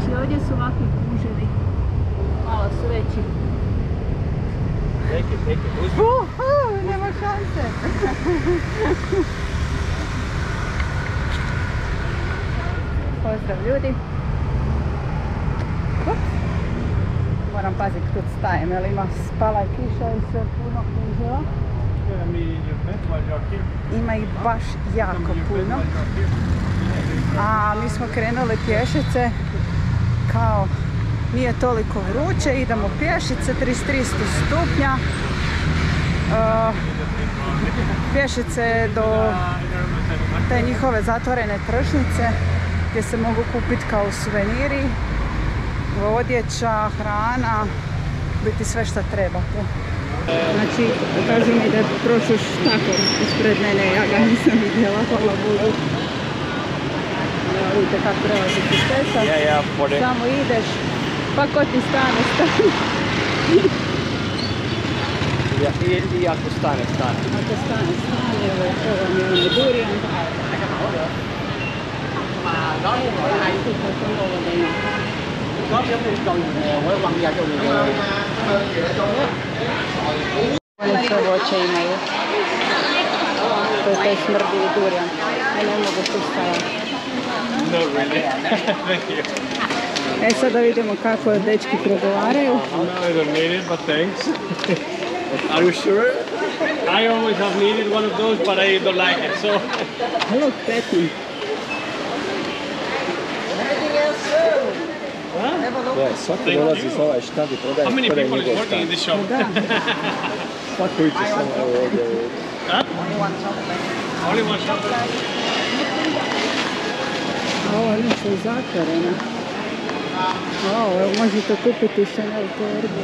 Znači ovdje su ovakvi puževi. Malo su veći. Neki, uzmi. Nema šanse. Pozdrav ljudi. Moram paziti kud stajem, jer ima spala je kiša i sve puno puževa. Ima ih baš jako puno. A mi smo krenuli pješice, kao nije toliko vruće, idemo pješice, 33 stupnja. Pješice do te njihove zatvorene tržnice gdje se mogu kupiti kao suveniri, odjeća, hrana, biti sve što trebate. Znači, kažu mi da je prošao štakor ispred mene, ja ga nisam vidjela, hvala Bogu. Vidite kako prelazi ti cesta, samo ideš, pa ko ti stane. I ako stane. Ako stane, evo, ovo mi je ono durijan. Oni sve voće imaju. To je taj smrdi i durijan. Ja ne mogu tu stavati. No, really. Thank you. E sad da vidimo kako dečki pregovaraju. No, I don't need it, but thanks. Are you sure? I always have needed one of those, but I don't like it, so... Look, Betty. Svaki dolazi za ovaj štand i prodaje. How many people is working in this shop? Svako iće samo ovdje. Only one shop? Ovo je nešto zatvoreno. Evo možete kupiti Chanel torbu.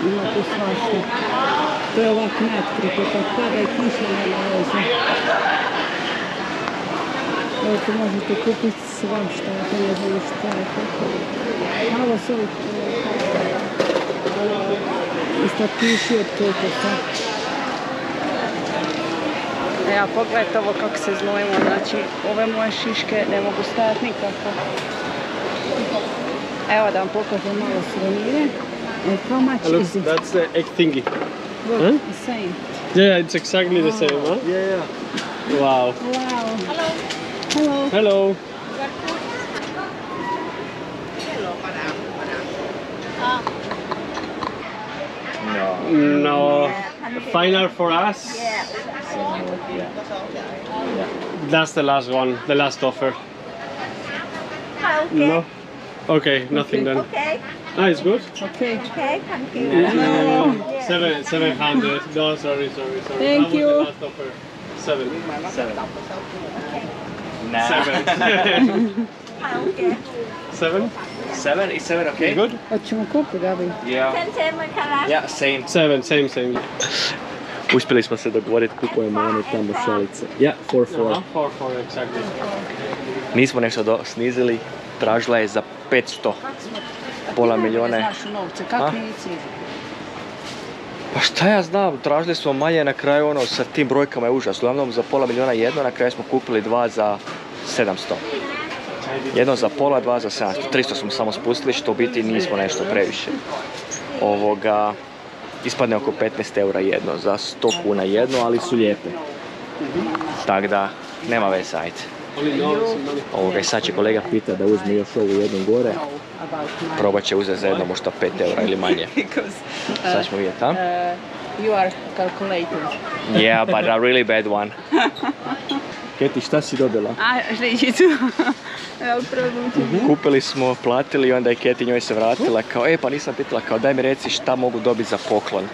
Ima tu svašta. To je ovak natkrito, kad pada i kiša nema veze. Evo tu možete kupiti svašta, to ne znam šta je kako. Malo su ovih istakiši od kokosa. Ja, pogledajte ovo kako se znojimo, znači ove moje šiške ne mogu stajati nikako. Evo da vam pokažem malo suvenire. How much is it? That's the egg thingy. Look, huh? the same. Yeah, it's exactly the same, huh? Yeah. Wow. Wow. Hello. Hello. Hello. No. Final for us. That's the last one, the last offer. Okay. No? Okay, nothing then. Okay. Ah, it's good? Okay. Okay, thank you. No. 700. No, sorry. Thank you. That was the last offer. 7. Nah. 7. Okay. 7? 7? Is 7 okay? Good? Hoćemo kupiti, Gabi? Yeah. Yeah, same. Same. Uspjeli smo se dogovoriti, kupujemo one tamo šalice. Ja, 4. 4, exactly. Nismo nešto snizili, tražila je za 500. Pola milijona. Znaš u novce, kakvi nici? Pa šta ja znam, tražili smo manje, na kraju ono sa tim brojkama je užas. Uglavnom za pola milijona jedno, na kraju smo kupili 2 za 700. Jedno za pola, 2 za 700. 300 smo samo spustili, što u biti nismo nešto previše. Ispadne oko 15 eura jedno, za 100 kuna jedno, ali su lijepe. Tako da, nema veze, ajde. Sad će kolega pita da uzme još ovu jednu gore. Probat će uzeti za jedno možda 5 eura ili manje. Sad ćemo vidjeti, a? You are calculating. Yeah, but a really bad one. Keti, šta si dobila? Žličicu. Kupili smo, platili i onda je Keti njoj se vratila kao, pa nisam pitala, kao daj mi reci šta mogu dobiti za poklon.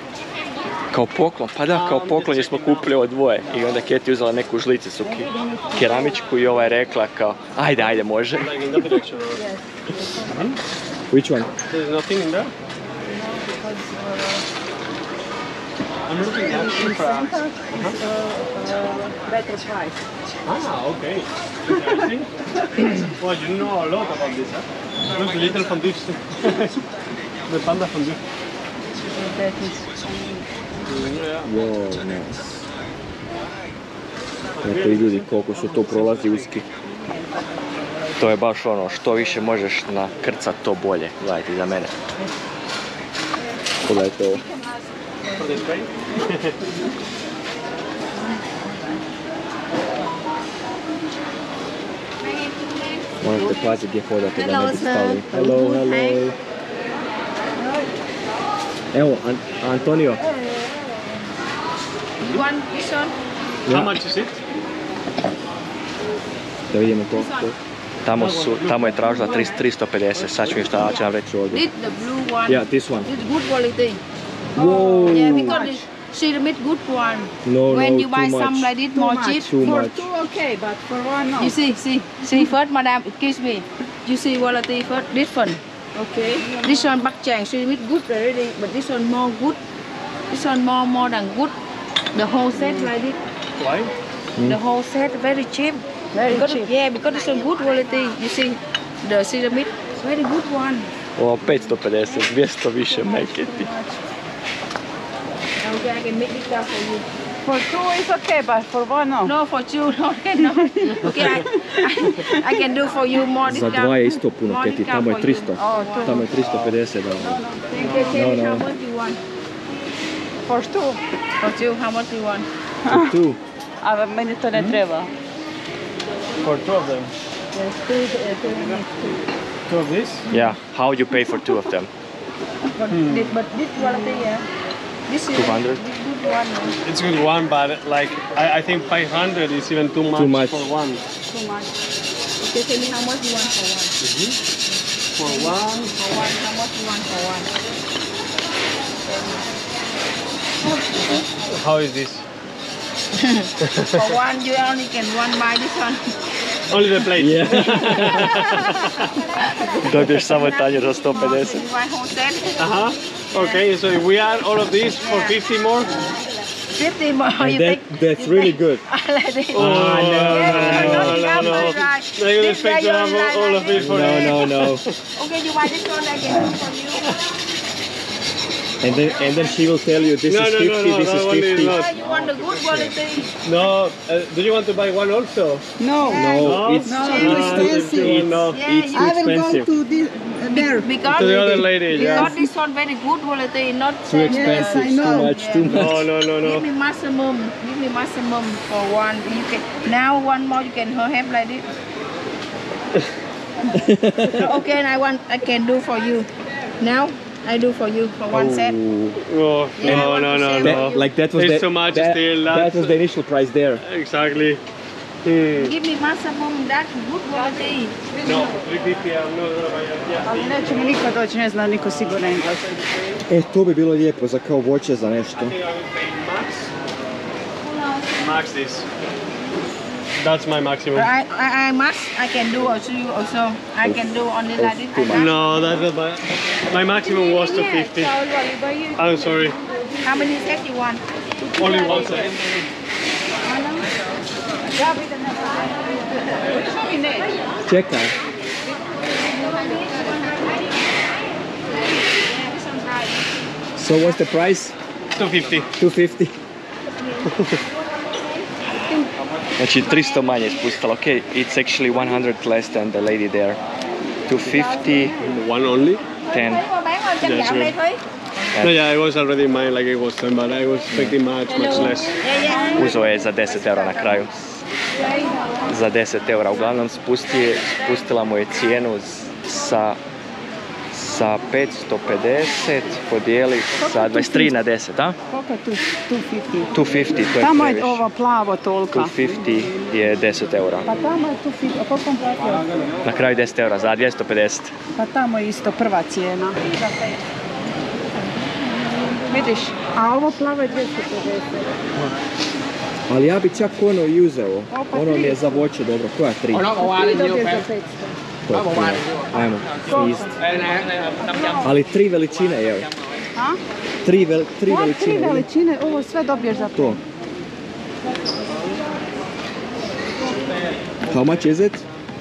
Kao poklon, pa da, kao poklon jer smo kupili ovo dvoje. I onda Keti uzela neku žlicicu keramičku i ova je rekla kao, ajde, može. Which one? There's nothing in there? I'm looking at Better price. Ah, okay. Interesting. Well, you know a lot about this, huh? Look, little fondue. The panda fondue. That is... Yeah. Wow, nice. Eto i ljudi koliko su to prolazi uski. To je baš ono, što više možeš nakrcat to bolje. Gledajte za mene. Pogledajte ovo. Morate paziti gdje hodate da ne bi stali. Hello, hello. Evo, Antonio. How much is it? Da vidimo to. Tamo je tražila 350, sad ću mi šta će nam reći ovdje. This the blue one. Yeah, this one. It's good quality. Wow. Yeah, because it's ceramic good one. No, When no, you buy too some much. like this more cheap. Too For much. two okay, but for one no. You see first, madam, excuse me. You see quality first. This one. Okay. This one bakchang ceramic good already, but this one more good. This one more than good. The whole set like this. Why? The whole set very cheap. Very Because, cheap. yeah, because it's a good quality. You see, the ceramic very good one. Ovo 550, 200 više meketi. Okay, I can make this up for you. For two is okay, but for one no. No, for you, no, no. Okay, I can do for you more Za discount. dva je isto puno, More Keti, discount tamo je for you. 300. Oh, two. Tamo je 350, da. Okay, tell me No, how no. much you want. For two. For you, how much you want? Tu. A meni to ne treba. For two of them. Two of this? Yeah, how you pay for two of them? But this quality, yeah. This is 200? this good one. It's a good one, but like I think 500 is even too much, for one. Too much. Okay, tell me how much you want for one. For one, For one, how much you want for one? how is this? For one, you only can buy this one. Only the plate. Yeah. Dobiješ samo tanjer za 150. You buy whole set. Okay, so if we add all of this for 50 more. 50 more. And You that's really good. like this. Oh, Yeah, no. right. I would This expect guy to have only all like of it for No. Okay, you buy this one, I can do for you. And then she will tell you this No, is no, 50, no, this that is one is 50. not. You want the good quality? No, do you want to buy one also? No. No, it's No, too expensive. No. Yeah, It's you- too I will go expensive. to this, there. because To the other lady, because yeah. this one very good quality, not Too expensive, I know. too much, too much. No. Give me maximum. Give me maximum for one. You can now one more. You can have like this. Okay, and I can do for you. Now I do for you for one set. Oh, Yeah, I want to no. save That, like that was It's the, too much that, still, that was the initial price there. Exactly. Give me maximum. That's good quality. No, 350, I'm not gonna buy it. Yeah. Ali neće mi niko doći, ne zna niko sigurno engleski. E, to bi bilo lijepo za kao voće za nešto. I think I will pay max this. That's my maximum. I must. I can do also. You also. I can do only like this. Too much. No, that's not my maximum was 250. I'm sorry. How many sets you want? Only one set. Čekaj. So what's the price? 250. 250. Znači 300 manje spustila. Okay, it's actually 100 less than the lady there. 250, One only? 10. That's good. No, yeah, it was already mine like it was 10, but I was expecting much less. Uzeo je za 10 eura na kraju. Za 10 eura. Uglavnom spustila mu je cijenu sa 550 podijeli sa 23 na 10, a? Koliko je tu? 250. 250, to je Tamo je previše. ovo plavo tolika. 250 je 10 eura. Pa tamo je 250. A koliko on platio? Na kraju 10 eura, za 250. Pa tamo je isto prva cijena. Vidiš, a ovo plavo je 250. Ali ja bi čak ono i uzeo. Ono mi je za voće dobro. Koja 3? Ti dobiješ za 500. To je puno. Ajmo, ist. Ali 3 veličine, evo. A? 3 Tri veličine. veličine, ovo sve dobiješ za 500. To. How much is it?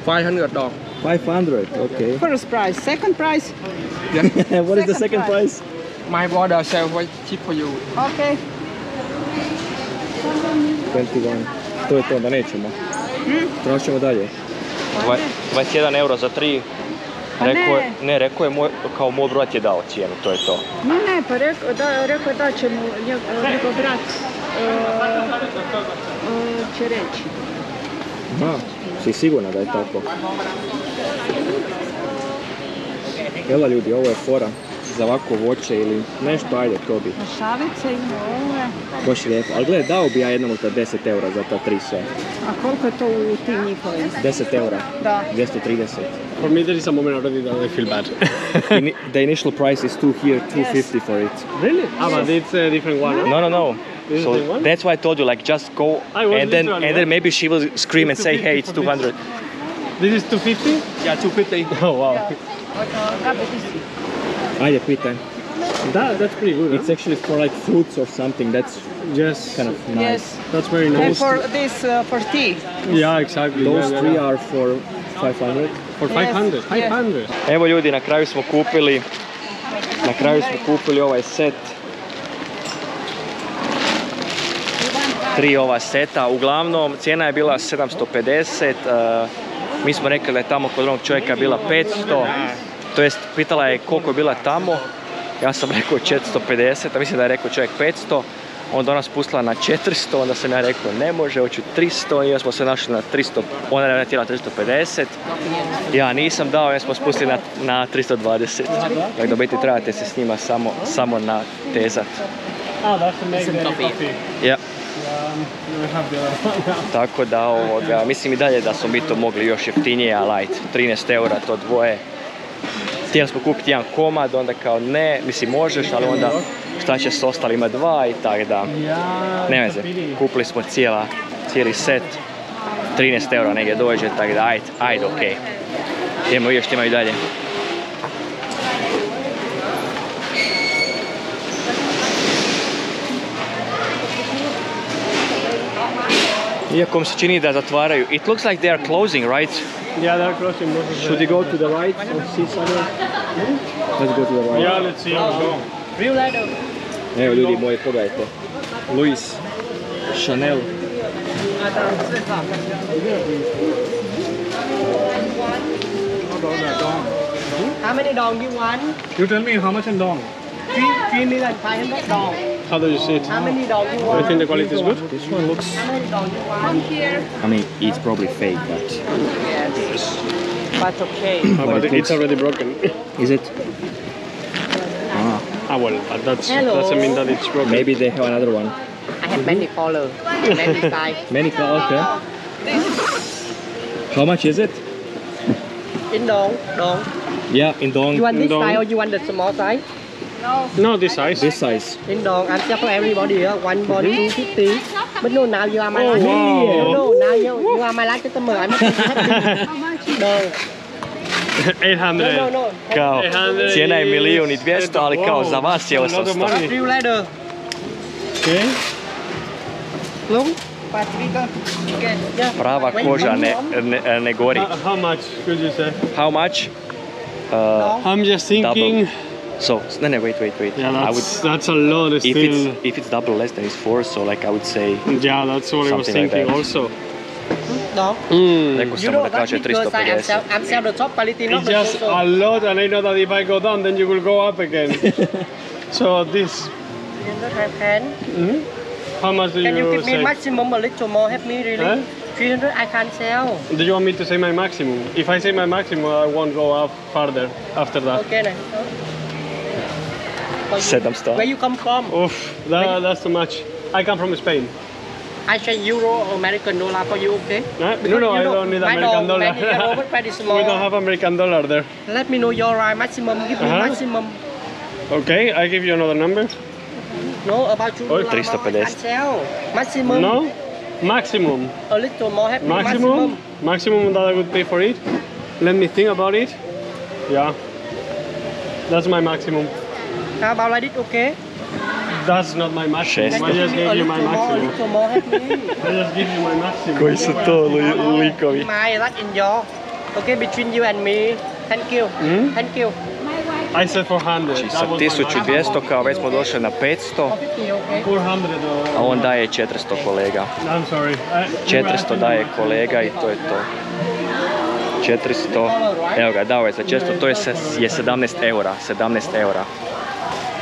$500. 500, okay. First price, second price? What is the Second second price? My brother sell very cheap for you. Okay. 21. To je to, da nećemo. Tražit ćemo dalje. 21 euro za 3. Rekao je kao moj brat je dao cijenu, to je to. Ne, pa rekao da će mu njegov brat će reći. Aha, si sigurna da je tako? Jela ljudi, ovo je fora za ovako voće ili nešto, ajde, to bi. Šalice ima ove. Baš lijepo, ali gledaj, dao bi ja jednom ta 10 eura za ta 3 sve. A koliko je to u tim njihovim? 10 eura. Da. 230. For me there is a moment already that I feel bad. The initial price is 2 here, 250 for it. Really? Ah, but it's a different one, huh? No. This So is the one? that's why I told you, like, just go and then maybe she will scream and say, hey, it's 200. This is 250? Yeah, 250. Oh, wow. Ajde, pitaj. That's pretty good, It's actually for like fruits or something. That's Yes. kind of nice. Yes. That's very And nice. for this, for tea. Yeah, exactly. Those yeah, three yeah. are for 500. For 500. Yes. 500. Evo ljudi, na kraju smo kupili ovaj set. 3 ova seta, uglavnom cijena je bila 750, mi smo rekli da je tamo kod onog čovjeka bila 500, to jest pitala je koliko je bila tamo, ja sam rekao 450, a mislim da je rekao čovjek 500, onda ona spustila na 400, onda sam ja rekao ne može, hoću 300 i ja smo se našli na 300, ona je htjela 350, ja nisam dao, ja smo spustili na 320, tako da biti trebate se s njima samo natezat. Ah, that's to make the coffee. Ja. I have the other one. Tako da mislim i dalje da smo mi to mogli još jeftinije, ali 13 eura to dvoje. Htjeli smo kupiti jedan komad, onda kao ne, mislim možeš, ali onda šta će s ostalima dva i tako da. Ne veze, kupili smo cijeli set, 13 eura negdje dođe, tako da ajde, okej. Idemo vidjeti što imaju dalje. Iako mi se čini da zatvaraju. It looks like they are closing, right? Yeah, they're closing most of Should we go to the right and see somewhere? Let's go to the right. Yeah, let's see how we go. Evo ljudi moji, pogledajte. Louis, Chanel. How many dong do you want? You tell me how much in dong? 3,500 dong. How do you see it? How many dong do you I want? think the quality is good. This one looks... How many dong do you want? I mean, it's probably fake, but... Yes. But okay. But it's already broken. Is it? Ah, well, but that Hello. doesn't mean that it's broken. Maybe they have another one. I have many color, many size. Many colors, okay. How much is it? In dong, dong. Yeah, in dong. You want this Dong. size or you want the small size? No, this size. This size. In dong, I'm sell for everybody here. One body 250. But no, now you are my Oh, last. wow. No, now you are my last customer. I'm not happy. Dong. 800. No. Kao, cijena je 1.200.000, ali kao za vas je A lot of 800. money. Real leather. Okay. Look. But we don't get. Yeah. Prava koža ne gori. How much could you say? How much? I'm just thinking. So, no, wait. Yeah, that's a lot still. If it's double less than it's 4, so like I would say... Yeah, that's what I was Something like thinking that. also. Dong. Rekao You sam know da that kaže because I'm 350. sell the top quality, not It's the just so. a lot, and I know that if I go down, then you will go up again. So this. 310. How much do Can you you give me say? maximum a little more? Help me really. Huh? 300 I can't sell. Do you want me to say my maximum? If I say my maximum, I won't go up further after that. Okay then. 700. Where you come from? Oof, that's too much. I come from Spain. I say euro or American dollar for you, okay? No, Because no, I you don't need I American know dollar. many euro, but very small. We don't have American dollar there. Let me know your maximum. Give me maximum. Okay, I give you another number. No, about you. Oh, dollar, I 350. can't sell. Maximum. No? Maximum. A little more. Help me Maximum? Maximum that I would pay for it. Let me think about it. Yeah. That's my maximum. How about like this, okay? That's not my maximum. Šest. I just gave you my A maximum. little more. Help me. I just give you my maximum. Koji su to likovi? My that in your. Okay, between you and me. Thank you. Thank you. I said 400. Znači sa 1200 kao već smo došli na 500, 400 a on daje 400 kolega. I'm sorry. 400 daje kolega i to je to. 400, evo ga, dao je za 400, to je 17 eura, 17 eura.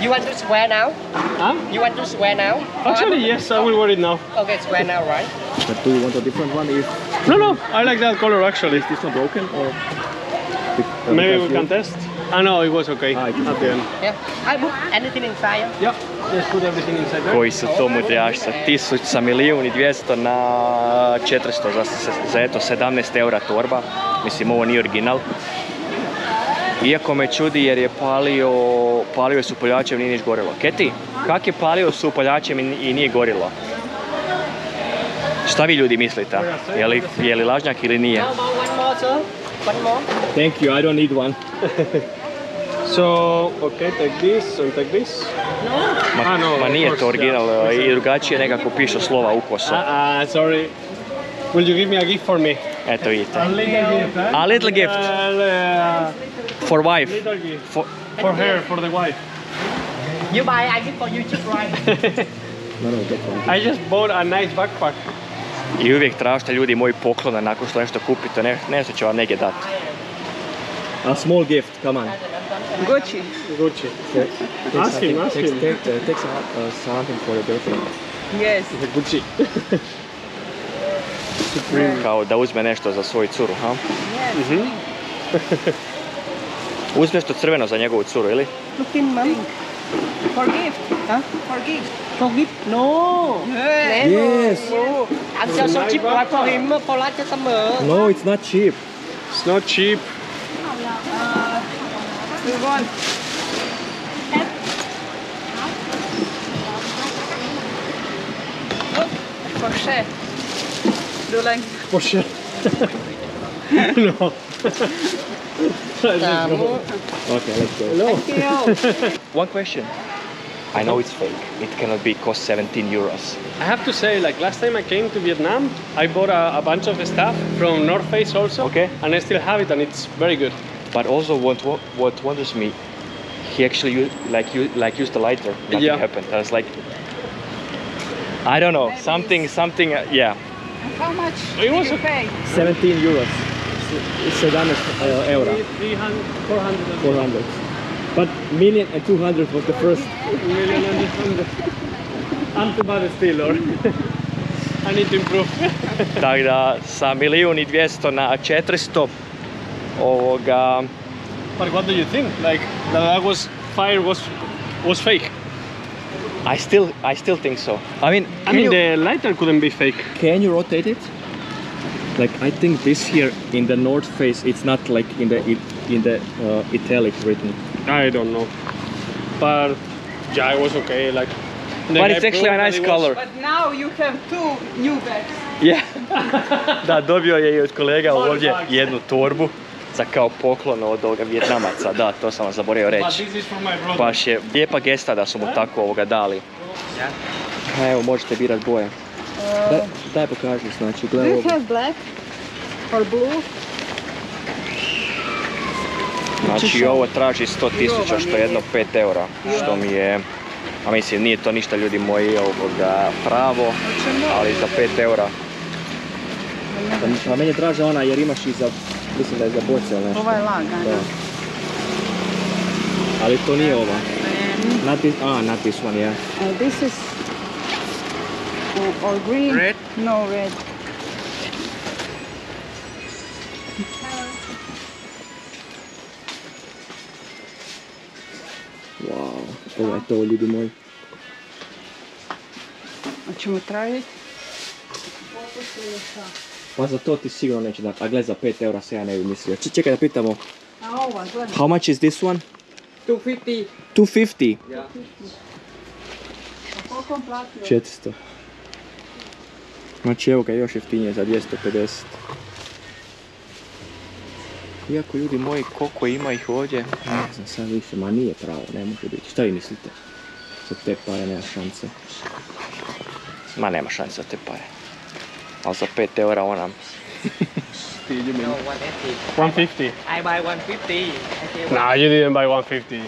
You want to swear now? Huh? You want to swear now? Actually, yes, I will wear it now. Okay, swear now, right? But do you want a different one? If No, I like that color actually. is this not broken or? Maybe we can test. No, it was okay it was at the end. Yeah. I put anything inside. Yeah, just put everything inside there. Koji su to mudrajaši sa 1.200.000 na 400 za eto 17 eura torba. Mislim, ovo nije original. Iako me čudi jer je palio s upaljačem i nije niš gorilo. Keti, kak je palio s upaljačem i nije gorilo? Šta vi ljudi mislite? Je li lažnjak ili nije? One more, sir. One more. Thank you, I don't need one. So, okay, take this and take this. Ma nije to original, i drugačije nekako pišu slova u kosu. Sorry. Will you give me a gift for me? Eto vidite. A little gift, eh? A little gift. For wife. Little gift. For her, for the wife. You buy, I give for you, just right. No, I just bought a nice backpack. I uvijek tražite ljudi moji poklone nakon što nešto kupite, nešto će vam negdje dati. A small gift, come on. Gucci. Gucci. Ask him. Take something for your girlfriend. Yes. Gucci. Kao da uzme nešto za svoju curu, ha? Yes. Uzme nešto crveno za njegovu curu, ili? Look in, mom. For gift. Huh? For gift. For gift? No. Hey. Yes. No. I'm just so cheap right for him, for like customer. No, it's not cheap. It's not cheap. We want. Porsche. Do you like? Porsche. No. Okay, let's go. No. One question. I know it's fake. It cannot be cost 17 euros. I have to say, like last time I came to Vietnam, I bought a bunch of stuff from North Face also. Okay. And I still have it, and it's very good. But also what wonders me, he actually used the lighter. Nothing happened. I was like, I don't know, something, yeah. How much It was did you pay? 17 euros. It's 17 euro. 300, 400. 400. But 1,200,000 was the first. 1,100,000. I'm too bad still, or I need to improve. Tako da sa 1.200.000 na 400 ovoga. But what do you think? Like that fire was fake? I still think so. I mean, the lighter couldn't be fake. Can you rotate it? Like I think this here in the north face, it's not like in the italic written. I don't know, but yeah, it was okay. Like, but it's actually a nice color. But now you have two new bags. Yeah. Da, dobio je i od kolega ovdje jednu torbu za kao poklon od ovoga Vijetnamaca. Da, to sam vam zaboravio reći. Baš je lijepa gesta da su mu tako ovoga dali. Evo, možete birat boje. Daj pokaži, znači, Do gledaj you ovo. have black or blue? Znači, ovo traži 100.000, što je jedno 5 eura, što mi je, a mislim, nije to ništa ljudi moji ovoga pravo, ali za 5 eura. Pa meni traže ona jer imaš i za, mislim da je za boce ili nešto. Ova je lagana. Ali to nije ova. Not this one, yeah. This is or green. Red? No, red. Wow, ovo je to ljudi moji. Hoćemo tražiti? Pa za to ti sigurno neće dati, a gled za 5 eura se ja ne bi mislio. Čekaj da pitamo. A ova, gledaj. How much is this one? 250. 250? Yeah. A koliko on platio? 400. Znači evo ga još jeftinije za 250. Iako ljudi moji, koliko ima ih ovdje, ne znam sad više, ma nije pravo, ne može biti. Šta vi mislite? Za te pare nema šanse. Ma nema šanse za te pare. Ali za 5 eura ona 180, you mean? No, 180. 150. I buy 150. No, you didn't buy 150.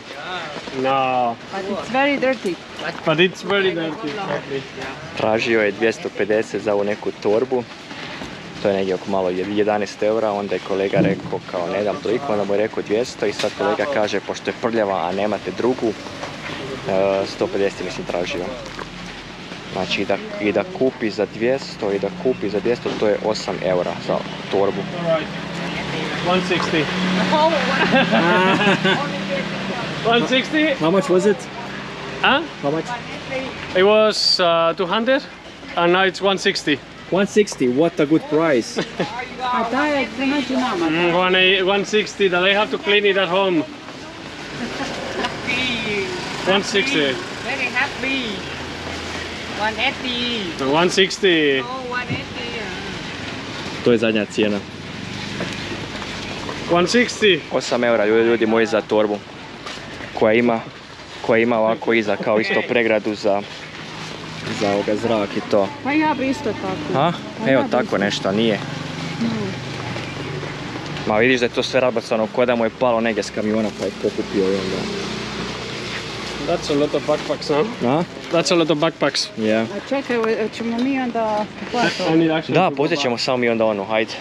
No. But it's very dirty. But it's very dirty. Exactly. Tražio je 250 za ovu neku torbu. To je negdje oko malo 11 eura, onda je kolega rekao kao ne dam toliko, onda mu je rekao 200 i sad kolega kaže pošto je prljava, a nemate drugu, 150 mislim tražio. Znači i da kupi za 200 i da kupi za 200, to je 8 eura za torbu. Alright. 160. 160? How much was it? Huh? How much? It was 200 and now it's 160. 160, what a good price. A daj je znači nama. 160 that I have to clean it at home. 160. Very happy. 180. 160. Oh, 180. To je zadnja cijena. 160. 8 eura ljudi moji za torbu koja ima ovako iza kao isto pregradu za ovoga zrak i to. Pa ja bi isto tako. Ha? Evo tako nešto, nije. Ma vidiš da je to sve rabacano ko da mu je palo negdje s kamiona pa je pokupio i onda. That's a lot of backpacks, huh? A? That's a lot of backpacks. Yeah. A čekaj, ćemo mi onda platiti. Da, posjet ćemo samo mi onda onu, hajde.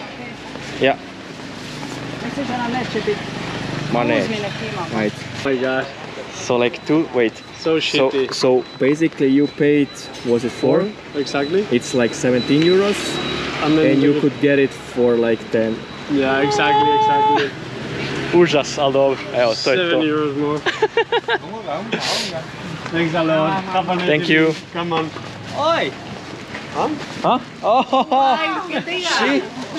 Ja. Misliš da nam neće biti? Ma ne. Uzmi nek imamo. Hajde. Oh my god. So like So shitty. So basically you paid, was it 4? Exactly. It's like 17 euros And you could get it for like 10. Yeah, exactly. Užas, ali dobro. Evo, to je to. 7 euros more. Thanks a lot. Have a nice Thank you. evening. Come on. Oj! Huh? Ha? Oh,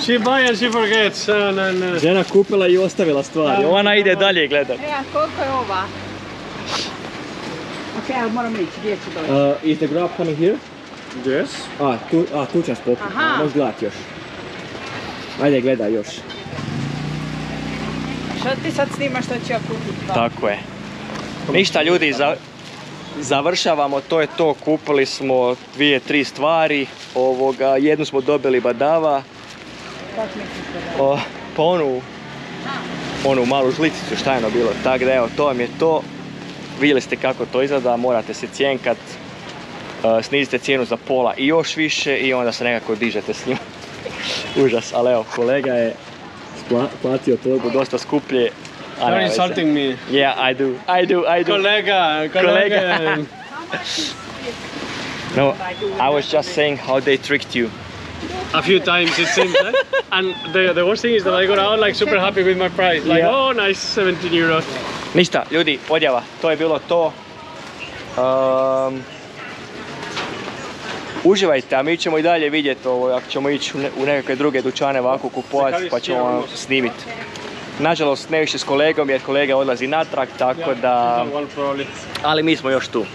She buy and she forgets. No. žena kupila i ostavila stvari. Ona ide dalje gledat. Koliko je ova? Ok, ali moram ići, gdje ću doći? Is the grab coming here? Yes. Tu ćeš popiti. Aha. Možeš gledat još. Ajde, gledaj još. Što ti sad snimaš što ću ja kupiti? Tako je. Ništa ljudi, završavamo, to je to. Kupili smo 2-3 stvari. Jednu smo dobili badava. Kako misliš da? Pa onu malu žlicicu, šta je ono bilo. Tako da evo, to vam je to. Vidjeli ste kako to izgleda, morate se cjenkat. Snizite cijenu za pola i još više i onda se nekako dižete s njima. Užas, ali evo, kolega je platio torbu dosta skuplje. You're insulting me. Yeah, I do. Kolega. No, I was just saying how they tricked you. A few times it seems, eh? And the worst thing is that I got out like super happy with my price. Like, Yeah. oh, nice, 17 euros. Ništa, ljudi, odjava, to je bilo to. Uživajte, a mi ćemo i dalje vidjeti ako ćemo ići u nekakve druge dućane ovako kupovati, pa ćemo vam snimiti. Nažalost, ne više s kolegom jer kolega odlazi natrag, tako da... Ali mi smo još tu.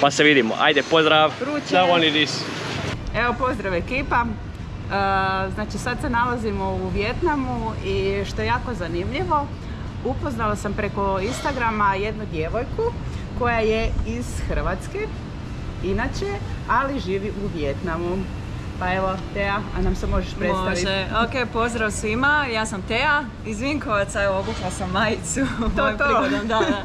Pa se vidimo. Ajde, pozdrav! That one it is. Evo, pozdrav ekipa. Znači sad se nalazimo u Vijetnamu i što je jako zanimljivo, upoznala sam preko Instagrama jednu djevojku koja je iz Hrvatske, inače, ali živi u Vijetnamu. Pa evo, Teja, a nam se možeš predstaviti? Može. Ok, pozdrav svima, ja sam Teja iz Vinkovaca, evo obukla sam majicu. To. Da.